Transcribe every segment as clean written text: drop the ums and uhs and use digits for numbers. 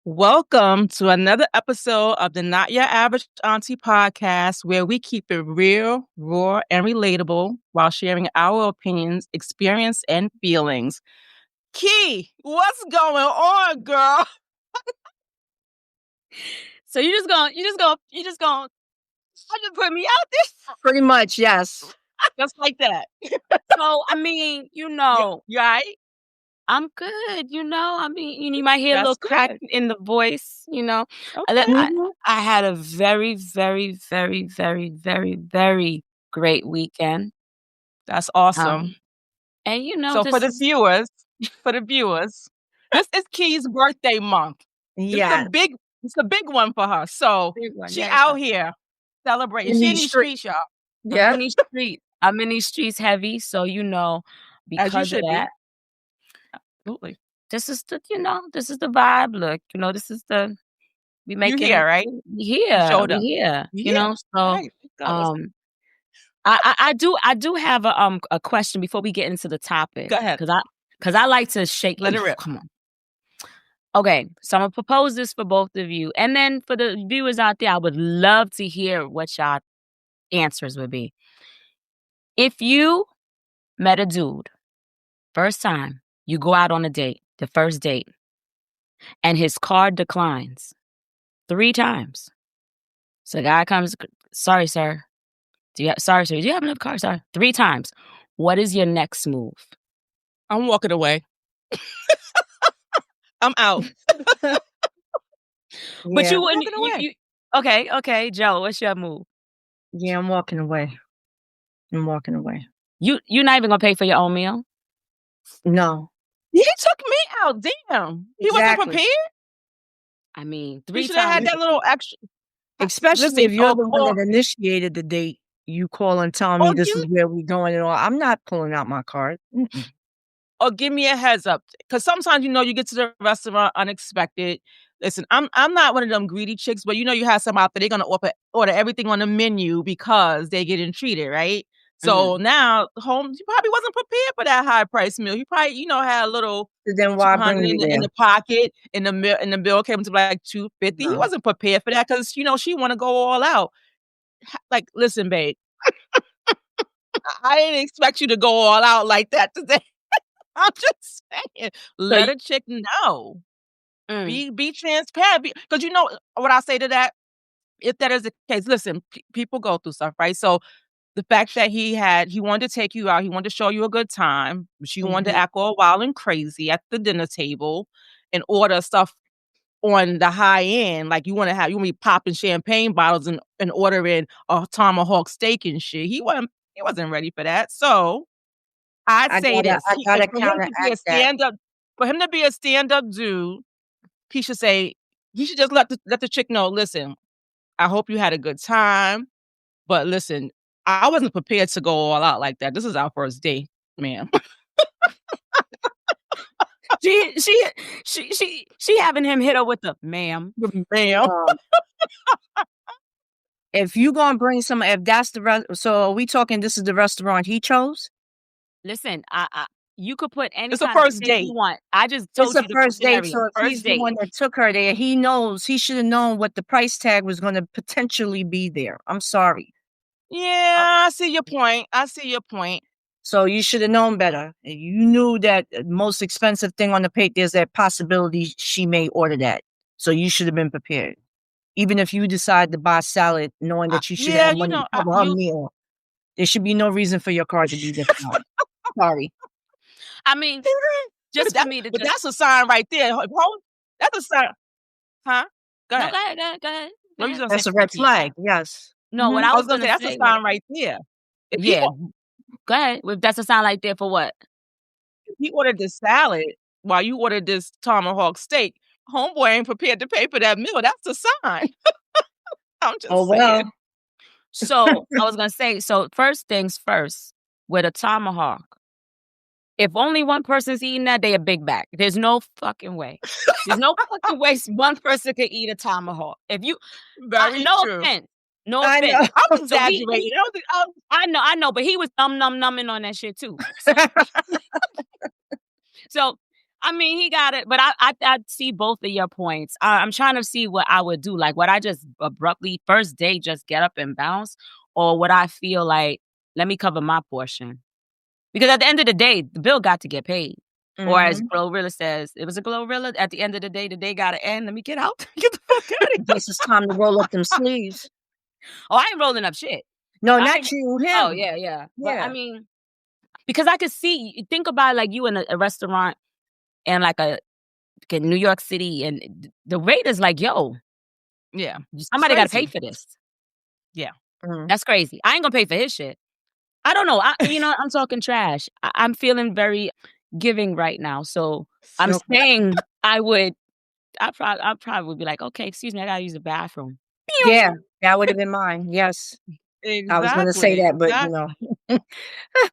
Welcome to another episode of the Not Your Average Auntie podcast, where we keep it real, raw, and relatable while sharing our opinions, experience, and feelings. Key, what's going on, girl? So you just gonna put me out there Pretty much, yes. just like that. So, I mean, You right? I'm good, you might hear a That's little crack good. in the voice, Okay. I had a very, very, very, very, very, very great weekend. That's awesome. And So for the viewers, this is Key's birthday month. Yeah. It's a big one for her. So Big one, she yeah, out here celebrating. In She in these these streets, y'all. Yeah. I'm in these streets heavy, so As you because of should be. that, Absolutely. this is the vibe. Look, this is we You making here, right? we here, Showed we up. here, Yeah. so Right. Go. I do have a question before we get into the topic. Go ahead. Because I like to shake. Let it rip. Come on. Okay, so I'm gonna propose this for both of you, and then for the viewers out there, I would love to hear what y'all answers would be. If you met a dude, first time you go out on a date, the first date, and his card declines 3 times. So the guy comes, sorry, sir. Do you have another card, sir? 3 times. What is your next move? I'm walking away. I'm out. But you wouldn't. Walking away. Okay, Joe. What's your move? Yeah, I'm walking away. You're not even gonna pay for your own meal? No. He took me out. Damn. He wasn't Exactly. prepared. I mean, He 3 should have had times. that little extra. Especially Listen, if you're the one that initiated the date, you call and tell me this is where we're going and all. I'm not pulling out my card. Mm-mm. Or give me a heads up. Because sometimes, you get to the restaurant unexpected. Listen, I'm not one of them greedy chicks, but you have some out there, they're going to order everything on the menu because they getting treated, right? So now, you probably wasn't prepared for that high price meal. You probably, had a little Then why bring 200 me in the pocket, and the bill came to like 250. He No. wasn't prepared for that because, she want to go all out. Like, listen, babe, I didn't expect you to go all out like that today. I'm just saying, let a chick know. Be transparent. Because what I say to that, if that is the case, listen, people go through stuff, right? So the fact that he wanted to take you out, he wanted to show you a good time, but you wanted to act all wild and crazy at the dinner table and order stuff on the high end, like you want to be popping champagne bottles and ordering a tomahawk steak and shit. He wasn't ready for that. So I'd say this. I gotta For him to be a stand-up, for him to be a stand-up dude, he should just let the chick know, listen, I hope you had a good time, but listen, I wasn't prepared to go all out like that. This is our first date, ma'am. She having him hit her with the ma'am. If you gonna bring if that's the so are we talking this is the restaurant he chose? Listen, you could put any It's a kind of first thing date. you want. I just told It's you a first date, scenario. so if he's the one that took her there, he should have known what the price tag was gonna potentially be there. I'm sorry. Yeah, I see your point. So you should have known better. You knew that the most expensive thing on the plate, there's that possibility she may order that. So you should have been prepared. Even if you decide to buy salad, knowing that you should have money to cover her meal, there should be no reason for your card to be different. Sorry. I mean, just for me to But that's a sign right there. That's a sign. Huh? Go ahead. No, go ahead. What you gonna That's say? a red flag. Yes. No, what I was gonna say, that's a sign right there. Go ahead. That's a sign like there for what? If he ordered this salad while you ordered this tomahawk steak, homeboy ain't prepared to pay for that meal. That's a sign. I'm just saying. Well. So I was gonna say, first things first, with a tomahawk, if only one person's eating that, they a big bag. There's no fucking way. There's no fucking way one person could eat a tomahawk. If you, no true. offense. No offense. I'm exaggerating. I know, but he was numbing on that shit too. So I mean, he got it, but I see both of your points. I'm trying to see what I would do. Like, would I just abruptly first day just get up and bounce, or would I feel like let me cover my portion? Because at the end of the day, the bill got to get paid. Or as Glorilla says, it was a Glorilla. At the end of the day got to end. Let me get out. Get the fuck out of here. Guess it's time to roll up them sleeves. Oh, I ain't rolling up shit. No, not you, him. Oh, yeah. But I mean, because I could see, think about like you in a restaurant and like in New York City, and the rate is like, yo, Yeah. somebody got to pay for this. Yeah. That's crazy. I ain't gonna pay for his shit. I don't know. I'm talking trash. I'm feeling very giving right now. So I'm saying I probably would be like, okay, excuse me, I gotta use the bathroom. Yeah, that would have been mine. Yes. Exactly. I was going to say that, but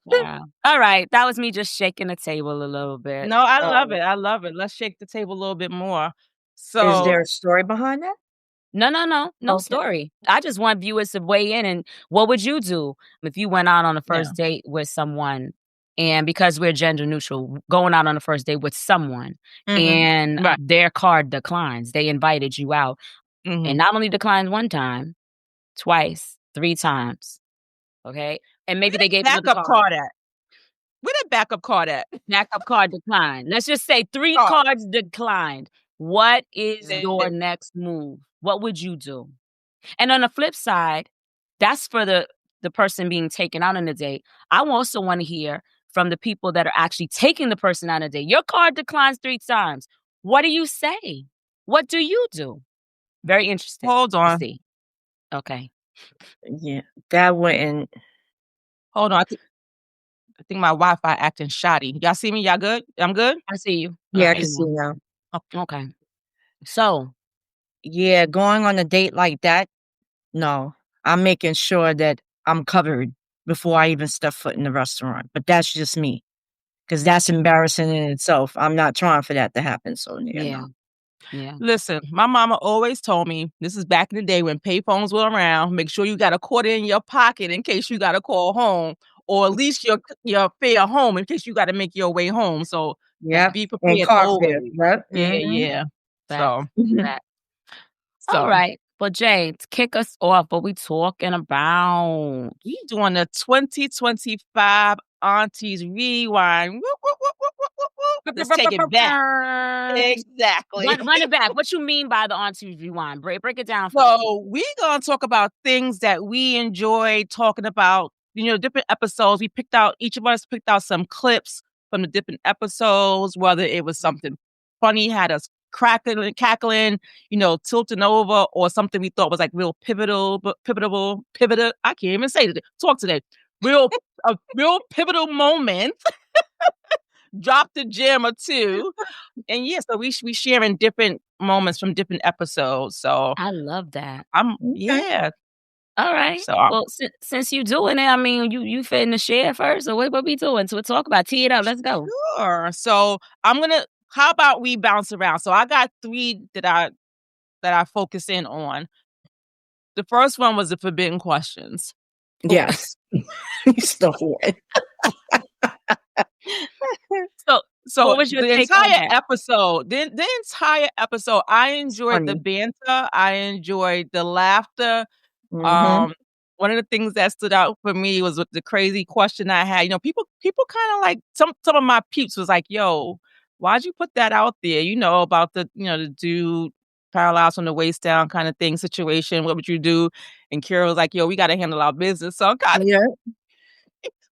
Yeah. All right. That was me just shaking the table a little bit. No, I love it. I love it. Let's shake the table a little bit more. So is there a story behind that? No Okay. story. I just want viewers to weigh in. And what would you do if you went out on a first date with someone? And because we're gender neutral, going out on a first date with someone and their card declines. They invited you out and not only declined one time, twice, 3 times. Okay. And maybe they gave you backup card at. Where that backup card at? Backup card declined. Let's just say 3 cards declined. What is your next move? What would you do? And on the flip side, that's for the person being taken out on a date. I also want to hear from the people that are actually taking the person on a date. Your card declines 3 times. What do you say? What do you do? Very interesting. Hold on. See. Okay. Yeah, that wouldn't. Hold on. I think my Wi-Fi acting shoddy. Y'all see me? Y'all good? I'm good? I see you. Yeah, I can see now. Okay. So. Yeah, going on a date like that, no. I'm making sure that I'm covered before I even step foot in the restaurant. But that's just me. Because that's embarrassing in itself. I'm not trying for that to happen. So, Yeah. Listen, my mama always told me, this is back in the day when payphones were around, make sure you got a quarter in your pocket in case you got to call home, or at least your fare home in case you got to make your way home. So be prepared always. Yeah. So. All right. Well, Jay, to kick us off, what we talking about? We doing the 2025 Aunties Rewind. Woo, woo, woo, woo, woo, woo, woo. Let's take it back. Exactly. Run it back. What you mean by the Aunties Rewind? Break it down. So we're going to talk about things that we enjoy talking about, different episodes. Each of us picked out some clips from the different episodes, whether it was something funny, had us cackling, tilting over, or something we thought was like real pivotal. I can't even say it. Talk today. A real pivotal moment. Dropped a gem or two. And so we sharing different moments from different episodes. So I love that. Yeah. All right. So, well, since you doing it, I mean, you fitting to share first, or what we doing? So we'll talk about tee it up. Let's go. Sure. So how about we bounce around? So I got 3 that I focus in on. The first one was the forbidden questions. Yes. Still here. So what was your the entire episode? The entire episode, I enjoyed the banter. I enjoyed the laughter. One of the things that stood out for me was with the crazy question I had. People kind of like some of my peeps was like, "Yo, why'd you put that out there? About the the dude paralyzed from the waist down kind of thing situation. What would you do?" And Kira was like, "Yo, we got to handle our business." So I'm kind of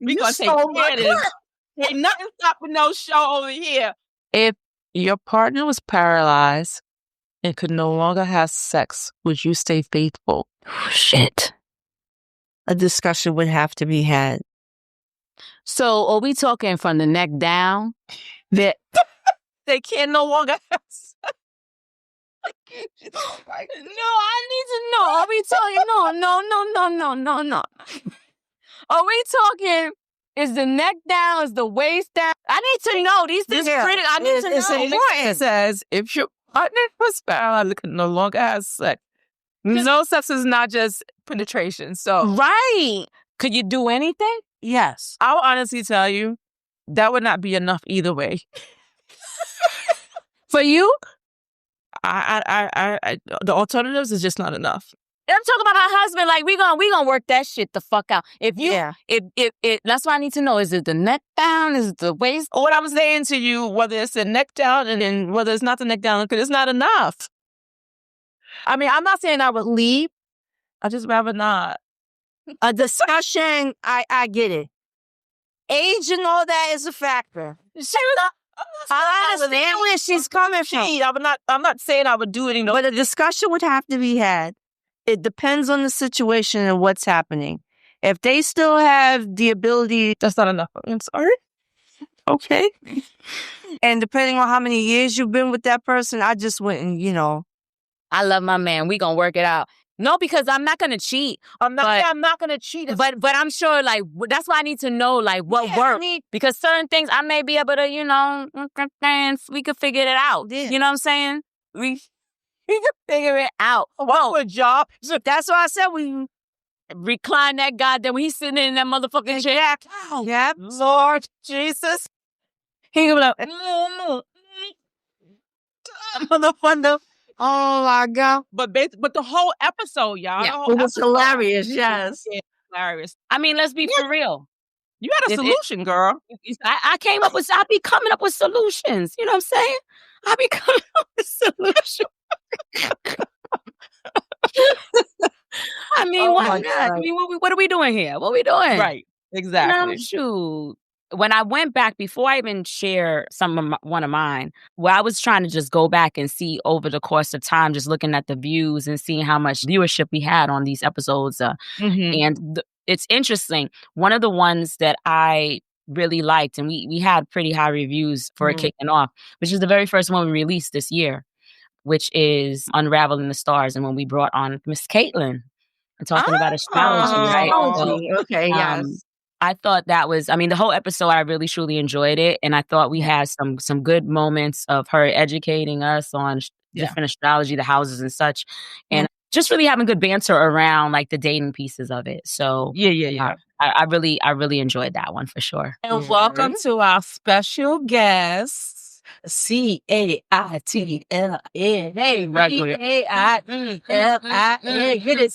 we gonna take care of this. Ain't nothing stopping no show over here. If your partner was paralyzed and could no longer have sex, would you stay faithful? Shit. A discussion would have to be had. So are we talking from the neck down? That they can no longer have sex? No, I need to know. Are we talking? No. Are we talking? Is the neck down? Is the waist down? I need to know. These things critical. I need to know. It's important. It says if your partner was paralyzed and could no longer have sex. No sex is not just penetration. So right. Could you do anything? Yes. I'll honestly tell you, that would not be enough either way. For you, the alternatives is just not enough. I'm talking about her husband. Like we gonna work that shit the fuck out. If you, if that's what I need to know. Is it the neck down? Is it the waist? What I'm saying to you, whether it's the neck down and then whether it's not the neck down, because it's not enough. I mean, I'm not saying I would leave. I just rather not. A discussion, I get it. Age and all that is a factor. I understand where she's coming from. I'm not saying I would do it. But a discussion would have to be had. It depends on the situation and what's happening. If they still have the ability, that's not enough. I'm sorry. Okay. And depending on how many years you've been with that person, I just wouldn't, I love my man. We gonna work it out. No, because I'm not gonna cheat. I'm not gonna cheat. But I'm sure, like, that's why I need to know, like, what works. Because certain things I may be able to, we could figure it out. Yeah. You know what I'm saying? We can figure it out. Whoa, job. So that's why I said we recline that goddamn when he's sitting in that motherfucking chair. Yep. Lord Jesus. He gonna be like, motherfucker. Oh my God. But the whole episode, y'all. Yeah. It was hilarious, yes. Yeah, hilarious. I mean, let's be for real. You had a solution, girl. I be coming up with solutions. You know what I'm saying? I be coming up with solutions. I mean, why not? I mean, what are we doing here? What are we doing? Right. Exactly. Shoot. When I went back, before I even share one of mine, where I was trying to just go back and see over the course of time, just looking at the views and seeing how much viewership we had on these episodes. And it's interesting. One of the ones that I really liked, and we had pretty high reviews for it kicking off, which is the very first one we released this year, which is Unraveling the Stars. And when we brought on Miss Caitlin and talking about astrology, right? Astrology. Okay, yes. I thought that was, the whole episode, I really, truly enjoyed it. And I thought we had some good moments of her educating us on different astrology, the houses and such. And just really having good banter around like the dating pieces of it. So I really enjoyed that one for sure. And welcome to our special guest, CAITLIN. Hey, CAITLIN. Get it?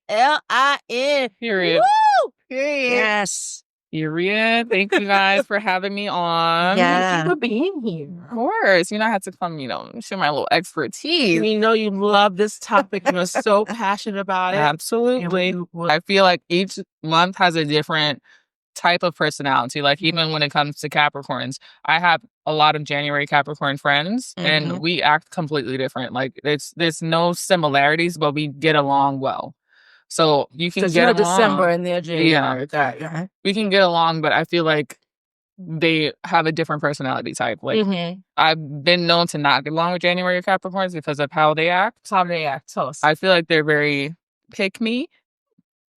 CAITLIN. Period. Woo! Period. Yes. Period. Thank you guys for having me on. Yeah. Thank you for being here. Of course. I had to come, show my little expertise. We know you love this topic. You're so passionate about it. Absolutely. I feel like each month has a different type of personality. Like even when it comes to Capricorns, I have a lot of January Capricorn friends and we act completely different. Like there's no similarities, but we get along well. So you can get along. December and they're January. Yeah. We can get along, but I feel like they have a different personality type. Like I've been known to not get along with January Capricorns because of how they act. How they act. Tell us. I feel like they're very pick me.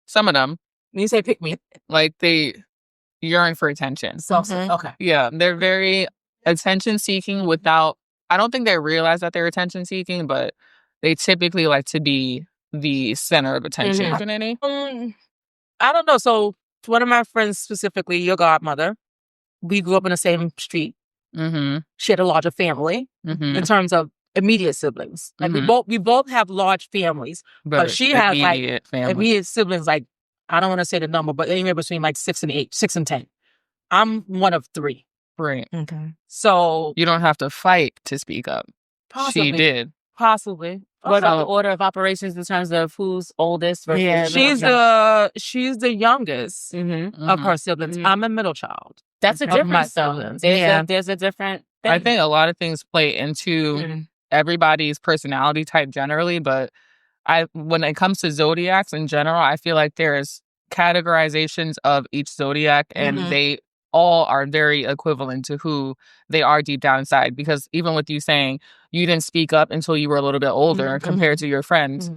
Some of them. When you say pick me, like they yearn for attention. So okay. Yeah, they're very attention seeking without. I don't think they realize that they're attention seeking, but they typically like to be the center of attention. I don't know. So one of my friends, specifically your godmother, we grew up in the same street. She had a larger family in terms of immediate siblings. Like we both have large families, but she has like immediate siblings. Like I don't want to say the number, but anywhere between like 6 and 10. I'm one of 3. Right. Okay. So you don't have to fight to speak up. Possibly. She did. Possibly. What about the order of operations in terms of who's oldest versus she's the youngest of her siblings. I'm a middle child. That's a difference though. There's a different thing. I think a lot of things play into everybody's personality type generally, but when it comes to zodiacs in general, I feel like there's categorizations of each zodiac and they all are very equivalent to who they are deep down inside. Because even with you saying you didn't speak up until you were a little bit older compared to your friends,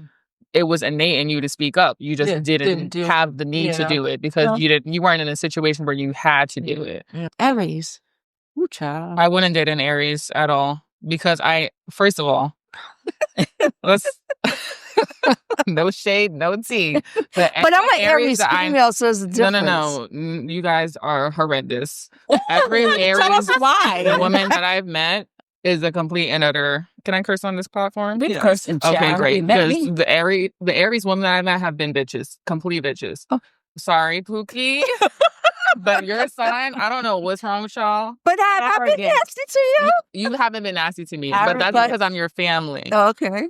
it was innate in you to speak up. You just didn't have the need to do it because you weren't in a situation where you had to do it. Aries. Ooh, child. I wouldn't date an Aries at all because first of all, let's No shade, no tea. But I'm an Aries that female, so it's a difference. No. You guys are horrendous. Every Aries Tell us why. woman that I've met is a complete and utter. Can I curse on this platform? We've cursed in chat. Okay, great. You met Because me. the Aries women that I've met have been bitches. Complete bitches. Oh. Sorry, Pookie. But your sign, I don't know what's wrong with y'all. But I've been nasty to you. You haven't been nasty to me, but that's because I'm your family. Oh, okay.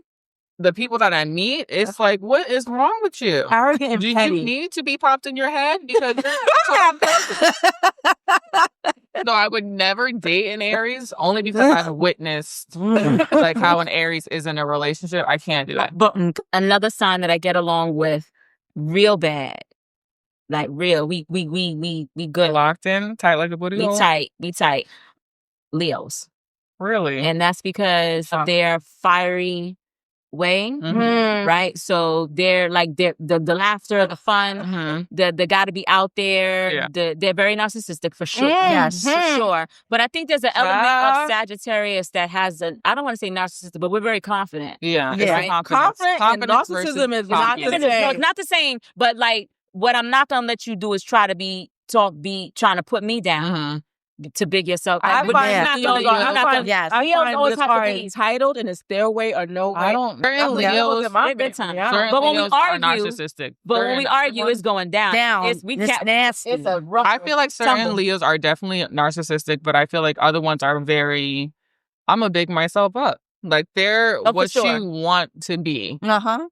The people that I meet, it's like, what is wrong with you? Arrogant and Do petty. you need to be popped in your head? Because no, I would never date an Aries only because I've witnessed like how an Aries is in a relationship. I can't do that. But another sign that I get along with real bad. Like real. We good. Locked in, tight like a booty hole? We tight. Leos. Really? And that's because of their fiery way, right? So they're like the laughter, the fun, the gotta be out there. Yeah. They're very narcissistic for sure. Yes. For sure. But I think there's an element of Sagittarius that has I don't want to say narcissistic, but we're very confident. Yeah. Yeah. It's confidence. Confident and narcissism is not the No, same. it's not the same, but like what I'm not gonna let you do is try to be trying to put me down. To big yourself. I But find not Leos gonna- are- you're not gonna- yes. I Leos find always Leos have to are be- entitled and it's their way or no way. I don't. Certain Leos, my good time. Yeah. certain But when we Leos are argue- narcissistic. But when Certain we argue, ones- it's going down. It's nasty. It's a rough. I feel like certain tumble. Leos are definitely narcissistic, but I feel like other ones are very. I'm gonna big myself up. Like they're for what sure. you want to be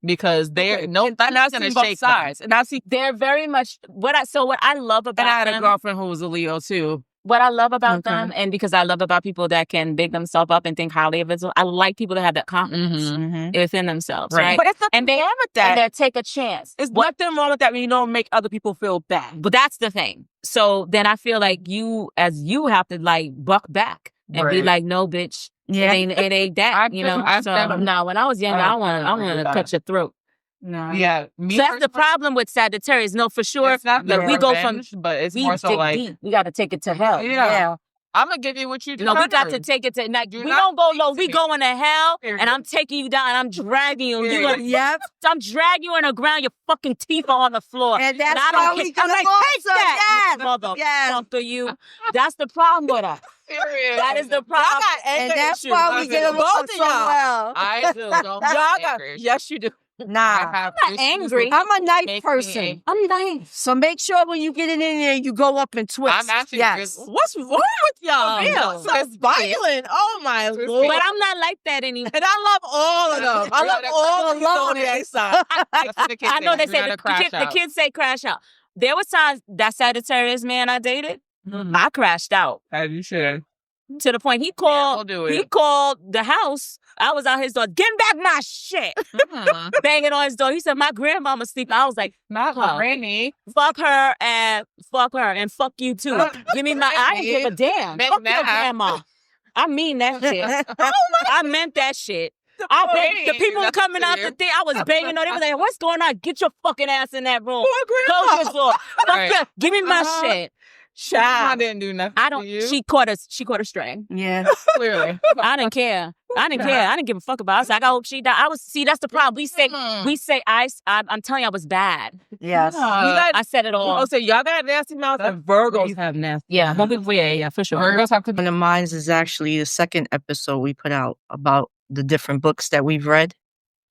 because they're And I've nothing's seen gonna both shake them. sides. And I see, They're very much what I love about and I had a them. girlfriend who was a Leo too. What I love about Okay. them, and because I love about people that can big themselves up and think highly of themselves, I like people that have that confidence within themselves, right? But it's nothing And they wrong with that. and they take a chance. It's nothing wrong with that when you don't make other people feel bad. But that's the thing. So then I feel like you have to like buck back and be Right. like, no, bitch, Yeah. it ain't that, you know. I've So never- no, when I was younger, I want to cut your throat. No. Yeah, me So that's the personally, problem with Sagittarius. No, for sure. It's not that the we go from revenge, but it's we more so dig like, deep. We got to take it to hell. yeah, I'm gonna give you what you No, we got to deserve. take it to. Like, Do we not don't go speak low. to We me. going to hell, Period. and I'm taking you down. And I'm dragging you. You Period. gonna, Yep. I'm dragging you on the ground. Your fucking teeth are on the floor. And that's I don't why care. we gonna I'm like, go take so that, yes. motherfucker. Yes. You. That's the problem with us. Serious. That is the Y'all problem. got anger And that's issues. why we get along Both of so y'all. well. I do. Don't Y'all have got, anger. yes, you do. I Nah. have I'm not issues angry. with- I'm a nice Make me person. angry. I'm nice. So make sure when you get it in there, you go up and twist. I'm actually yes. good. What's wrong with y'all? For real. Y'all so violent. Oh my Lord. But I'm not like that anymore. And I love all of them. I love all of the zodiac signs. That's what the kids I know they say. say You're the not a crash out. kids say crash out. There was times that Sagittarius man I dated, I crashed out. As you should. To the point he we'll called do it. he called the house. I was out his door, give back my shit. Banging on his door. He said, my grandmama's sleeping. I was like, Not Huh. Granny. fuck her and fuck you too. Give me my I didn't give a damn. Make Fuck your that. grandma. I mean that shit. I meant that shit. The people were coming out the thing. I was banging on. They were like, "What's going on? Get your fucking ass in that room. Close your door. Fuck Right. that. Give me my shit." I Child. didn't do nothing. I don't. To you. She caught a string. Yeah. Clearly. I didn't care. I didn't give a fuck about. It. I was like, I hope she died. That's the problem. We say I'm telling you, I was bad. Yes. You got, I said it all. oh, so y'all got nasty mouth and Virgos have nasty. Yeah, yeah, for sure. Virgos have to One of mine is actually the second episode we put out about the different books that we've read.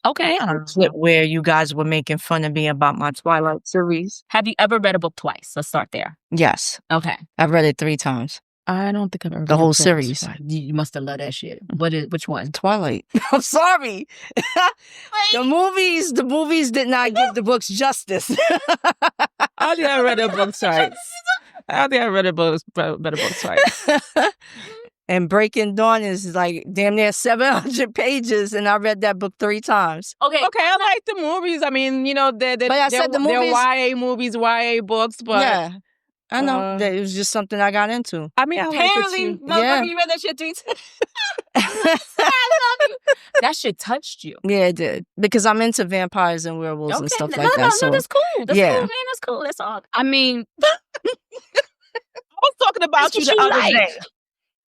Okay. A clip where you guys were making fun of me about my Twilight series. Have you ever read a book twice? Let's start there. Yes. Okay. I've read it 3 times. I don't think I've ever The read whole a book series. twice. You must have loved that shit. Which one? Twilight. I'm sorry. The movies did not give the books justice. I think I read a book twice. I think I read a book, better book twice. And Breaking Dawn is like damn near 700 pages, and I read that book 3 times. Okay. Okay, I like the movies. I mean, you know, they're I said the movies- YA movies, YA books, but yeah, I know that it was just something I got into. I mean, I Apparently, like it too. Yeah. you read that shit 3 times. I love you. That shit touched you. Yeah, it did because I'm into vampires and werewolves and stuff no, like that. No, So that's cool. That's yeah. cool, man. That's cool. That's all. I mean, I was talking about That's you what the you other like. day.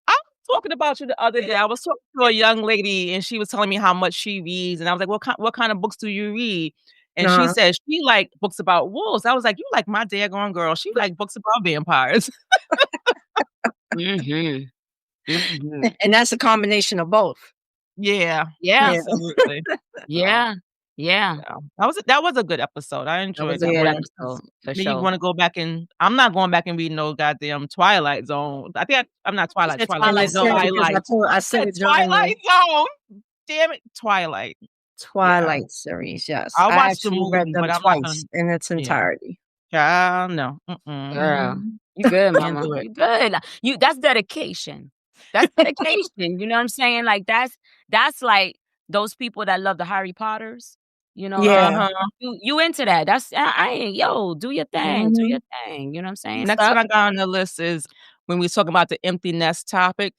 I was talking about you the other day. I was talking to a young lady, and she was telling me how much she reads, and I was like, what kind of books do you read?" And she said she like books about wolves. I was like, "You like my daggone girl. She like books about vampires." Mhm. Mhm. And that's a combination of both. Yeah. Yeah. Absolutely. Yeah. Yeah. Yeah. That was a good episode. I That enjoyed was a that good one. episode for Maybe you sure. wanna go back and I'm not going back and reading no goddamn Twilight Zone. I think I'm not She Twilight, said Twilight. And I Twilight said Zone. it because I said it during the Twilight Zone. Damn it, Twilight. Twilight series. Yes, I'll I watch the actually read movie, them but I'm not gonna twice in its yeah. entirety. Child, no. Girl, you good, Can't mama. do it. You good. That's dedication. That's dedication. You know what I'm saying? Like that's like those people that love the Harry Potters. You know, Yeah. Uh-huh. you into that. That's I ain't do your thing. Do Mhm. your thing. You know what I'm saying? Next Stuff. one I got on the list is when we talk about the empty nest topic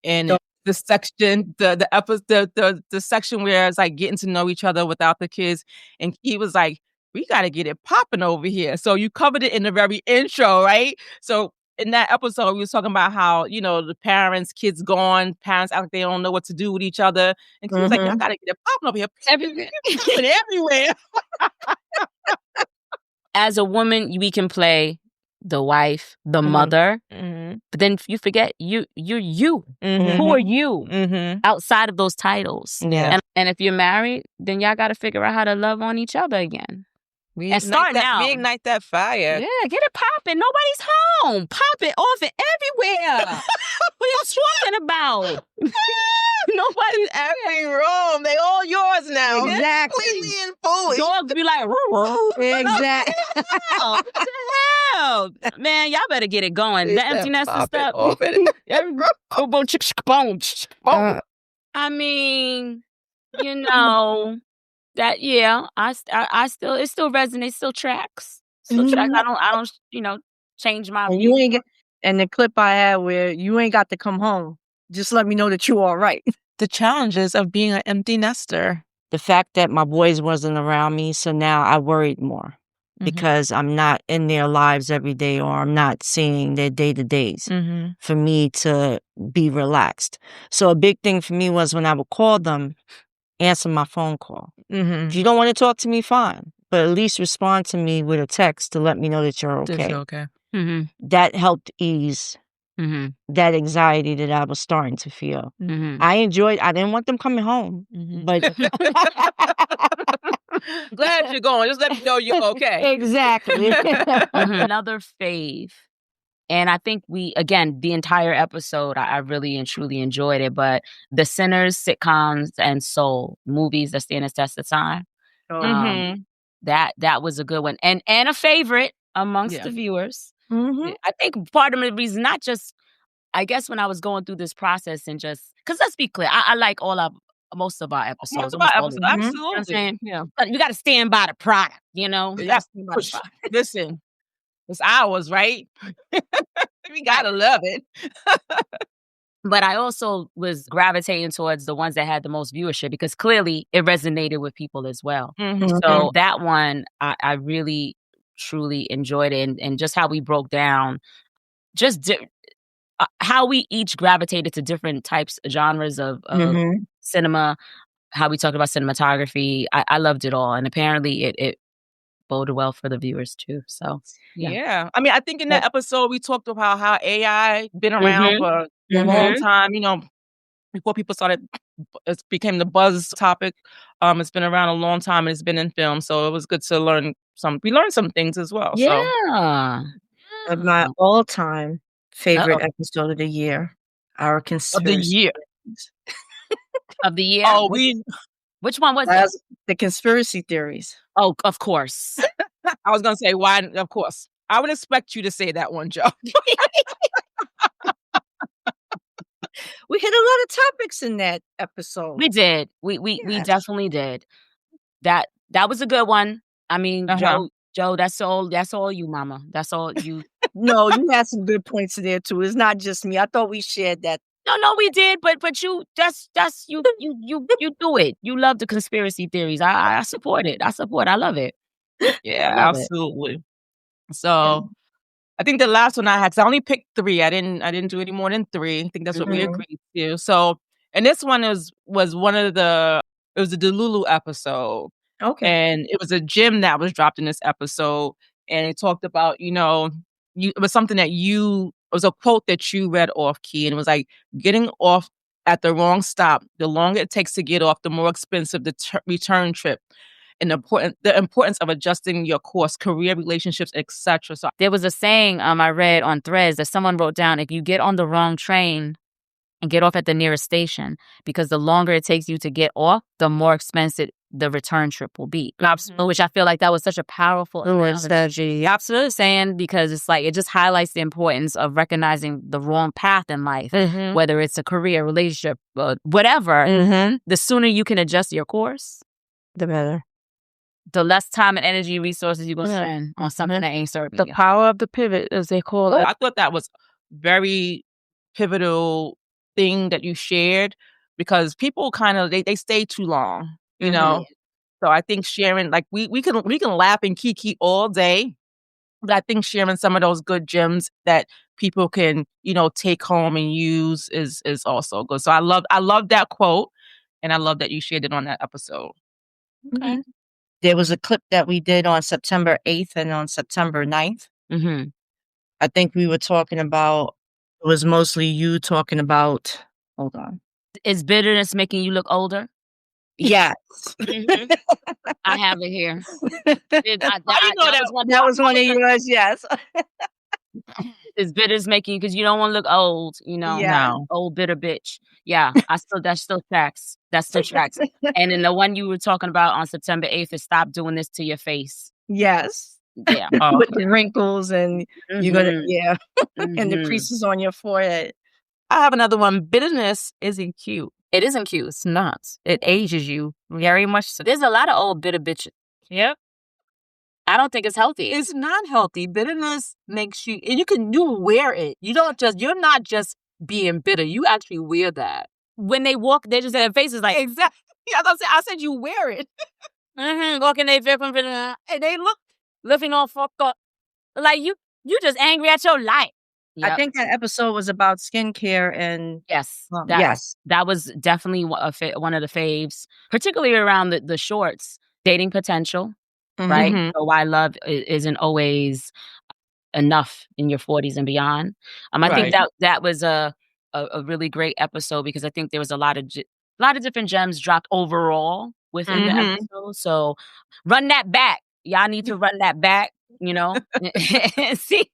and the section, the section where it's like getting to know each other without the kids. And he was like, "We got to get it popping over here." So you covered it in the very intro, right? So in that episode, we was talking about how, the parents, kids gone, parents out, they don't know what to do with each other. And he was like, "Y'all got to get it popping over here." Everywhere. Popping everywhere. As a woman, we can play the wife, the Mhm. mother, Mhm. but then you forget you're you. Mhm. Who are you Mhm. outside of those titles? Yeah. And if you're married, then y'all got to figure out how to love on each other again. And start now. Reignite that fire. Yeah, get it popping. Nobody's home. Pop it off it everywhere. What are you talking about? Nobody's Every room, they all yours now. Exactly. Completely and fully. dogs be like, Exactly. what the hell? Man, y'all better get it going. The empty nest and stuff. Boom, boom, chick, chick, boom, chick, chick, boom. I mean, that I still it still resonates, still tracks. Still tracks. I don't change my And view. you ain't get, and the clip I had where you ain't got to come home. Just let me know that you all right. The challenges of being an empty nester. The fact that my boys wasn't around me, so now I worried more because I'm not in their lives every day or I'm not seeing their day-to-days for me to be relaxed. So a big thing for me was when I would call them, answer my phone call. If you don't want to talk to me, fine. But at least respond to me with a text to let me know that you're okay. Okay. That helped ease that anxiety that I was starting to feel. I didn't want them coming home, but Glad you're going. Just let me know you're okay. exactly. Another fave. And I think the entire episode, I really and truly enjoyed it. But the Sinners, sitcoms, and soul movies that stand the test of time. That was a good one. And a favorite amongst the viewers. I think part of the reason, not just, I guess when I was going through this process and just, because let's be clear, I like most of our episodes. Most of our almost all of them. episodes, You know what I'm absolutely. saying? Yeah. But you got to stand by the product, you know? You gotta stand by the product. Listen, it's ours, right? We gotta love it. But I also was gravitating towards the ones that had the most viewership because clearly it resonated with people as well. So that one, I really, truly enjoyed it. And just how we broke down, how we each gravitated to different types, genres of cinema, how we talked about cinematography. I loved it all. And apparently it boded well for the viewers too. So, yeah. I mean, I think in that episode, we talked about how AI been around for a long time, before people started, it became the buzz topic. It's been around a long time and it's been in film. So it was good to learn we learned some things as well. Yeah. Of my all-time favorite episode of the year, our Of the conspiracy. year. Of the year? Oh, Which one was it? The conspiracy theories. Oh, of course. I was going to say, why? Of course. I would expect you to say that one, Joe. We hit a lot of topics in that episode. We did. We definitely did. That was a good one. I mean, Joe, that's all you, mama. That's all you. No, you had some good points there too. It's not just me. I thought we shared that. No, we did, but you, that's you do it. You love the conspiracy theories. I support it. I love it. Yeah, love absolutely. So I think the last one I had, 'cause I only picked 3. I didn't do any more than 3. I think that's what we agreed to. So, and this one was one of it was a Delulu episode. Okay. And it was a gem that was dropped in this episode, and it talked about, it was something that it was a quote that you read off key, and it was like, getting off at the wrong stop, the longer it takes to get off, the more expensive the return trip. And the importance of adjusting your course, career, relationships, etc. So There was a saying I read on Threads that someone wrote down: if you get on the wrong train and get off at the nearest station, because the longer it takes you to get off, the more expensive the return trip will be. Absolutely. Which I feel like that was such a powerful strategy. Absolutely saying, because it's like, it just highlights the importance of recognizing the wrong path in life, whether it's a career, relationship, whatever. The sooner you can adjust your course, The better. the less time and energy resources you're going to spend on something that ain't serving The you. power of the pivot, as they call it. I thought that was very pivotal thing that you shared, because people kind of they stay too long, So I think sharing, like, we can laugh and kiki all day, but I think sharing some of those good gems that people can, take home and use is also good. So I love that quote, and I love that you shared it on that episode. Okay. There was a clip that we did on September 8th and on September 9th. I think we were talking about, it was mostly you talking about, hold on. Is bitterness making you look older? Yes. I have it here. That was one of yours, yes. Is bitterness making you, because you don't want to look old, Yeah. No. old bitter bitch. Yeah, that still tracks. That still tracks. And then the one you were talking about on September 8th is stop doing this to your face. Yes. Yeah. With the wrinkles and you're gonna, and the creases on your forehead. I have another one. Bitterness isn't cute. It isn't cute. It's not. It ages you very much so. There's a lot of old bitter bitches. Yep. I don't think it's healthy. It's not healthy. Bitterness makes you, and you wear it. You're not just being bitter. You actually wear that. When they walk, they just their faces like, Exactly. I said you wear it. Walking they different, and they looking all fucked up. Like you just angry at your life. Yep. I think that episode was about skincare and yes, yes, that was definitely one of the faves, particularly around the shorts. Dating potential, right? So why love isn't always enough in your 40s and beyond. I think that was a really great episode, because I think there was a lot of different gems dropped overall within the episode. So run that back. Y'all need to run that back. See,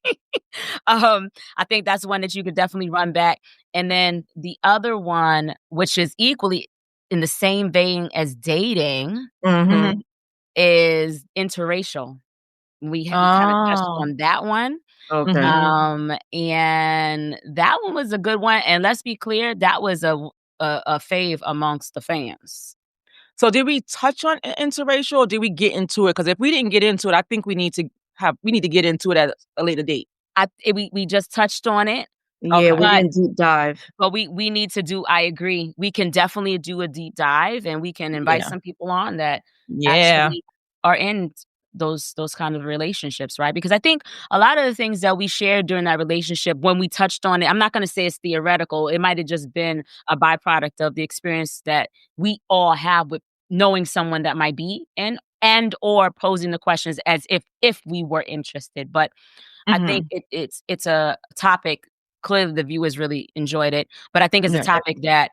I think that's one that you could definitely run back. And then the other one, which is equally in the same vein as dating, is interracial. We kind of touched on that one. Okay. And that one was a good one. And let's be clear, that was a fave amongst the fans. So did we touch on interracial, or did we get into it? Because if we didn't get into it, I think we need to get into it at a later date. We just touched on it. Yeah, we didn't deep dive. But we need to do, I agree. We can definitely do a deep dive, and we can invite some people on that actually are in those kind of relationships, right? Because I think a lot of the things that we shared during that relationship, when we touched on it, I'm not going to say it's theoretical. It might have just been a byproduct of the experience that we all have with knowing someone that might be in, and or posing the questions as if we were interested. But I think it's a topic. Clearly the viewers really enjoyed it, but I think it's a topic that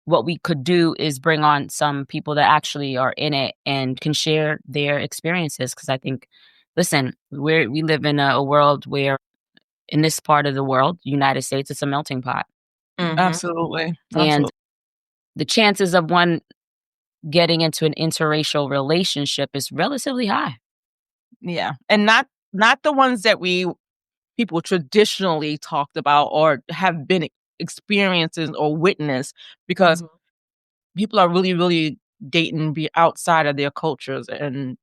what we could do is bring on some people that actually are in it and can share their experiences. Because I think, listen, we live in a world where, in this part of the world, United States, it's a melting pot. Absolutely. And the chances of one getting into an interracial relationship is relatively high. Yeah. And not the ones that people traditionally talked about or have been experiences or witnessed, because people are really, really dating outside of their cultures and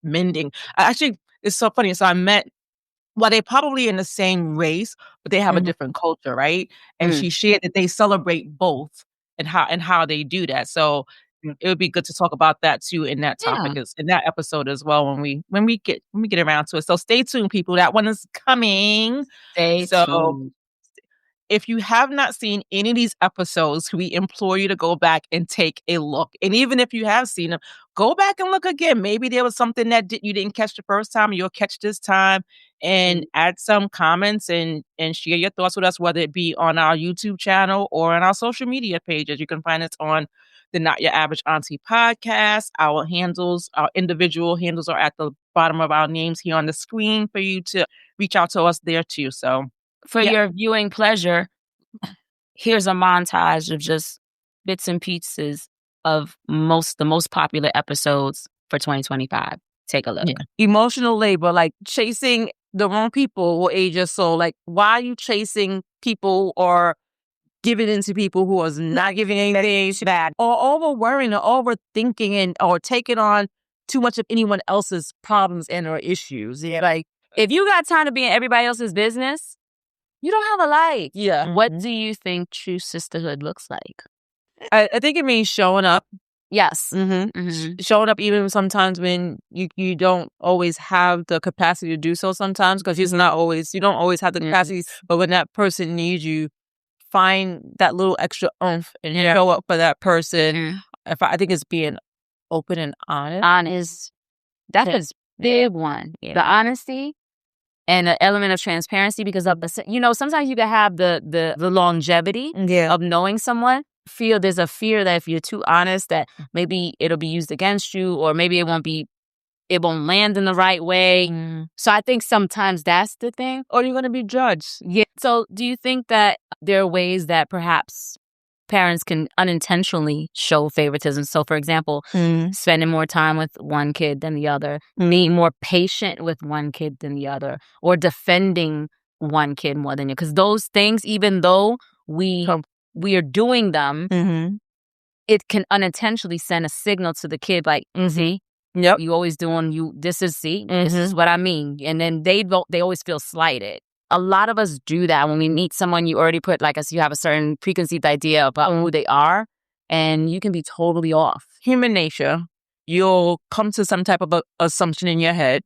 mending. Actually, it's so funny. So I met, they're probably in the same race, but they have a different culture, right? And she shared that they celebrate both and how they do that. So it would be good to talk about that too in that topic in that episode as well when we get around to it. So stay tuned, people. That one is coming. Stay tuned. If you have not seen any of these episodes, we implore you to go back and take a look. And even if you have seen them, go back and look again. Maybe there was something that you didn't catch the first time, you'll catch this time, and add some comments and share your thoughts with us, whether it be on our YouTube channel or on our social media pages. You can find us on the Not Your Average Auntie podcast. Our handles, our individual handles are at the bottom of our names here on the screen for you to reach out to us there too. So for your viewing pleasure, here's a montage of just bits and pieces of the most popular episodes for 2025. Take a look. Yeah. Emotional labor, like chasing the wrong people will age your soul. Like, why are you chasing people or giving into people who is not giving anything bad, or over worrying or overthinking or taking on too much of anyone else's problems and or issues? Yeah, like if you got time to be in everybody else's business, you don't have a life. Yeah. What do you think true sisterhood looks like? I think it means showing up. Yes. Showing up even sometimes when you don't always have the capacity to do so sometimes, because you don't always have the capacity, but when that person needs you, find that little extra oomph and show up for that person. I think it's being open and honest. That's a big one. Yeah. The honesty and an element of transparency, because of sometimes you can have the longevity of knowing someone. There's a fear that if you're too honest, that maybe it'll be used against you, or maybe it won't land in the right way. So I think sometimes that's the thing. Or you're going to be judged. Yeah. So do you think that there are ways that perhaps parents can unintentionally show favoritism? So for example, spending more time with one kid than the other, being more patient with one kid than the other, or defending one kid more than you. Because those things, even though we are doing them, it can unintentionally send a signal to the kid like, see, you always doing this is what I mean. And then they always feel slighted. A lot of us do that when we meet someone. You already put you have a certain preconceived idea about who they are, and you can be totally off. Human nature. You'll come to some type of assumption in your head.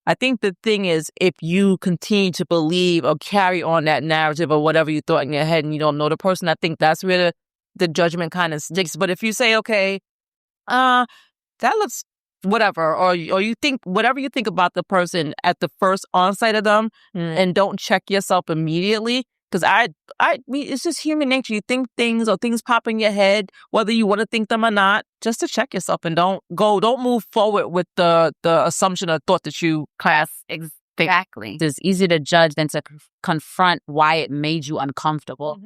I think the thing is, if you continue to believe or carry on that narrative or whatever you thought in your head and you don't know the person, I think that's where the judgment kind of sticks. But if you say, okay, that looks whatever, or you think whatever you think about the person at the first onsight of them, and don't check yourself immediately, because I mean, it's just human nature. You think things, or things pop in your head, whether you want to think them or not, just to check yourself, and don't move forward with the assumption or thought that you exactly. It's easier to judge than to confront why it made you uncomfortable.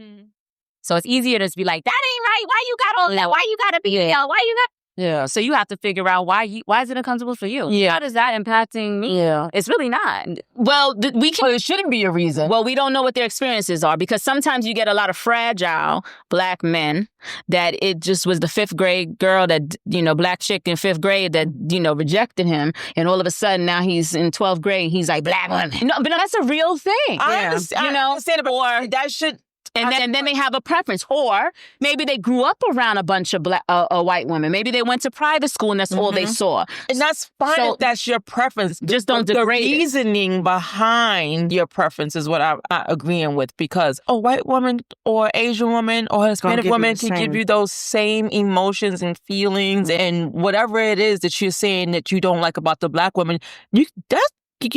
So it's easier to just be like, that ain't right. Why you got all that? Why you gotta be here? Why you got? Yeah. So you have to figure out why is it uncomfortable for you? Yeah. How does that impacting me? Yeah. It's really not. Well, it shouldn't be a reason. Well, we don't know what their experiences are, because sometimes you get a lot of fragile Black men that it just was the 5th grade girl that, Black chick in 5th grade that, rejected him. And all of a sudden now he's in 12th grade. He's like, Black women. No, but that's a real thing. I understand. I understand, but that should... And then they have a preference. Or maybe they grew up around a bunch of white women. Maybe they went to private school and that's all they saw. And that's fine if that's your preference. Just don't degrade the reasoning behind your preference is what I'm not agreeing with, because a white woman or Asian woman or Hispanic woman can give you those same emotions and feelings and whatever it is that you're saying that you don't like about the Black woman. You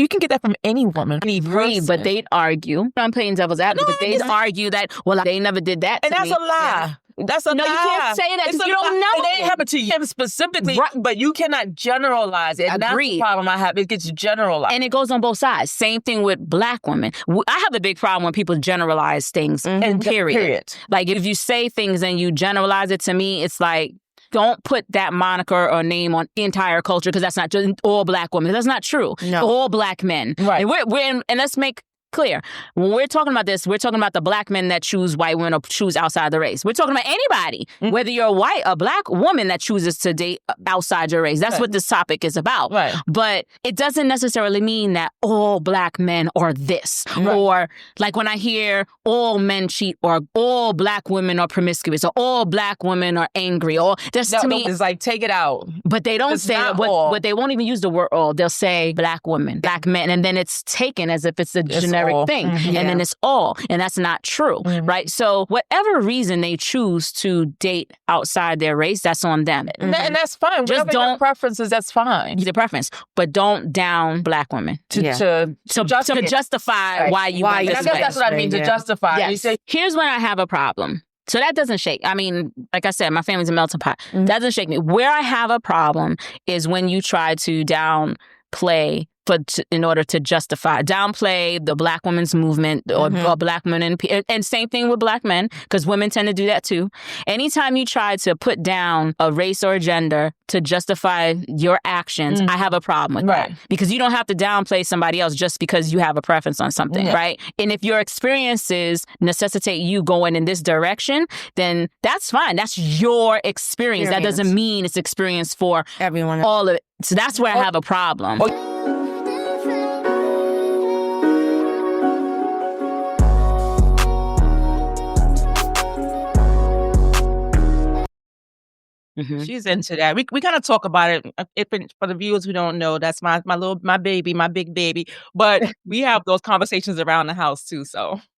can get that from any woman. But they'd argue. I'm playing devil's advocate, but they'd argue that, they never did that to me. And that's a lie. Yeah. That's a lie. No, you can't say that because you don't know. It ain't happened to you specifically, but you cannot generalize it. And that's the problem I have. It gets generalized. And it goes on both sides. Same thing with Black women. I have a big problem when people generalize things, and period. Like, if you say things and you generalize it, to me, it's like, don't put that moniker or name on the entire culture, because that's not just all Black women. That's not true. No. All Black men. Right. And let's make clear. When we're talking about this, we're talking about the black men that choose white women or choose outside the race. We're talking about anybody, whether you're a white, a black woman that chooses to date outside your race. That's what this topic is about. Right. But it doesn't necessarily mean that all black men are this. Or like when I hear all men cheat or all black women are promiscuous or all black women are angry. Or to me, it's like, take it out. But they don't say what they won't even use the word all. They'll say black women, black men, and then it's taken as if it's a generic thing. And then it's all. And that's not true. Right? So whatever reason they choose to date outside their race, that's on them. And that's fine. Just Whatever your preferences, that's fine. The preference. But don't down black women To justify why you went I this guess way. that's what I mean, to justify. Yes. You say, here's when I have a problem. So that doesn't shake. I mean, like I said, my family's a melting pot. That doesn't shake me. Where I have a problem is when you try to downplay in order to downplay the black women's movement or black women. And same thing with black men, because women tend to do that too. Anytime you try to put down a race or a gender to justify your actions, I have a problem with that. Because you don't have to downplay somebody else just because you have a preference on something, right? And if your experiences necessitate you going in this direction, then that's fine. That's your experience. That doesn't mean it's experience for everyone. All of it. So that's where I have a problem. She's into that. We kind of talk about it. For the viewers who don't know, that's my big baby. But we have those conversations around the house too. So